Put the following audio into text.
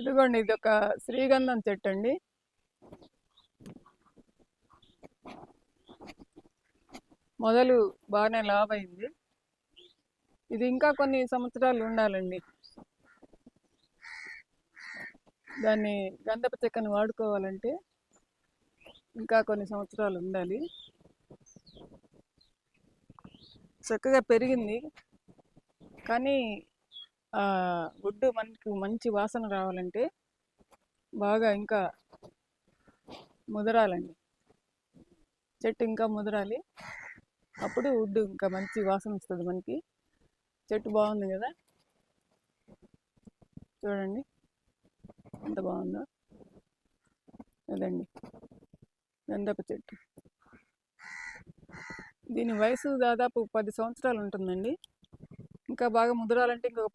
ఇదిగోండి, ఇది ఒక శ్రీగంధం చెట్టు అండి. మొదలు బాగానే లావైంది. ఇది ఇంకా కొన్ని సంవత్సరాలు ఉండాలండి. దాన్ని గంధపు చెక్కను వాడుకోవాలంటే ఇంకా కొన్ని సంవత్సరాలు ఉండాలి. చక్కగా పెరిగింది, కానీ వుడ్ మనకు మంచి వాసన రావాలంటే బాగా ఇంకా ముదరాలండి. చెట్టు ఇంకా ముదరాలి, అప్పుడు వుడ్ ఇంకా మంచి వాసన వస్తుంది మనకి. చెట్టు బాగుంది కదా, చూడండి ఎంత బాగుందో. అదండి గంధపు చెట్టు. దీని వయసు దాదాపు 10 సంవత్సరాలు ఉంటుందండి. ఇంకా బాగా ముదరాలంటే ఇంకొక